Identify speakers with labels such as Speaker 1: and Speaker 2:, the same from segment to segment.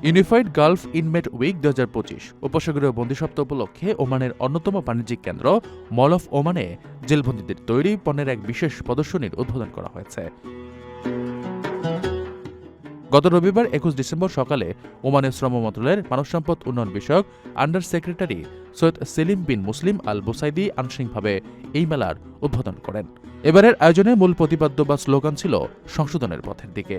Speaker 1: Unified Gulf inmate week 2025 উপসাগরীয় বন্দি সপ্তাহ উপলক্ষে ওমানের অন্যতম বাণিজ্যিক কেন্দ্র মল অফ ওমানে জেলবন্দীদের তৈরি পণ্যের এক বিশেষ প্রদর্শনীর উদ্বোধন করা হয়েছে। গত রবিবার 21 ডিসেম্বর সকালে ওমানের শ্রম মন্ত্রণালয়ের মানব সম্পদ উন্নয়ন বিষয়ক আন্ডার সেক্রেটারি সৈয়দ সেলিম বিন মুসলিম আল বুসাইদি আনুষ্ঠানিকভাবে এই মেলার উদ্বোধন করেন। এবারের আয়োজনে মূল প্রতিপাদ্য বা স্লোগান ছিল সংশোধনের পথের দিকে।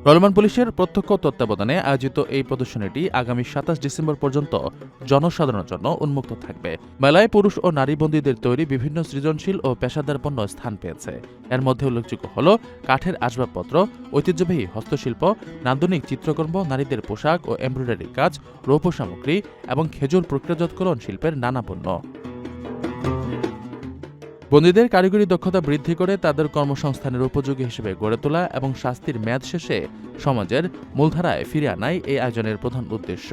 Speaker 1: রলমান পুলিশের প্রত্যক্ষ তত্ত্বাবধানে আয়োজিত এই প্রদর্শনীটি আগামী 27 ডিসেম্বর পর্যন্ত জনসাধারণের জন্য উন্মুক্ত থাকবে। মেলায় পুরুষ ও নারী বন্দীদের তৈরি বিভিন্ন সৃজনশীল ও পেশাদার পণ্য স্থান পেয়েছে। এর মধ্যে উল্লেখযোগ্য হল কাঠের আসবাবপত্র, ঐতিহ্যবাহী হস্তশিল্প, নান্দনিক চিত্রকর্ম, নারীদের পোশাক ও এমব্রয়ডারি কাজ, রৌপ্য সামগ্রী এবং খেজুর প্রক্রিয়াজাতকরণ শিল্পের নানা পণ্য। বন্দীদের কারিগরি দক্ষতা বৃদ্ধি করে তাদের কর্মসংস্থানের উপযোগী হিসেবে গড়ে তোলা এবং শাস্তির মেয়াদ শেষে সমাজের মূলধারায় ফিরে আনাই এই আয়োজনের প্রধান উদ্দেশ্য।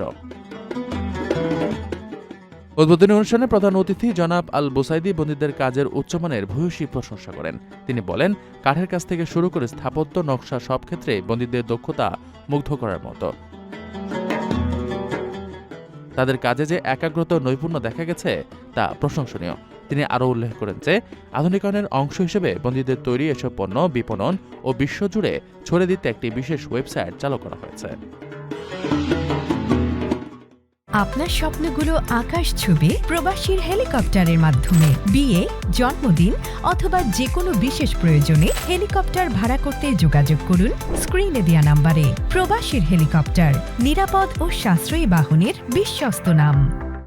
Speaker 1: উদ্বোধনী অনুষ্ঠানে প্রধান অতিথি জনাব আল বুসাইদি বন্দীদের কাজের উচ্চমানের ভূয়সী প্রশংসা করেন। তিনি বলেন, কাঠের কাজ থেকে শুরু করে স্থাপত্য, নকশা সব ক্ষেত্রে বন্দীদের দক্ষতা মুগ্ধ করার মতো। তাদের কাজে যে একাগ্রতা ও নৈপুণ্য দেখা গেছে তা প্রশংসনীয়। তিনি আরও উল্লেখ করেন যে আধুনিকায়নের অংশ হিসেবে বন্দীদের তৈরি এসব পণ্য বিপণন ও বিশ্বজুড়ে ছড়িয়ে দিতে একটি বিশেষ ওয়েবসাইট চালু করা হয়েছে।
Speaker 2: আপনার স্বপ্নগুলো আকাশ ছুবে প্রবাসীর হেলিকপ্টারের মাধ্যমে। বিয়ে, জন্মদিন অথবা যে কোনো বিশেষ প্রয়োজনে হেলিকপ্টার ভাড়া করতে যোগাযোগ করুন স্ক্রিনে দেয়া নাম্বারে। প্রবাসীর হেলিকপ্টার, নিরাপদ ও সাশ্রয়ী বাহনের বিশ্বস্ত নাম।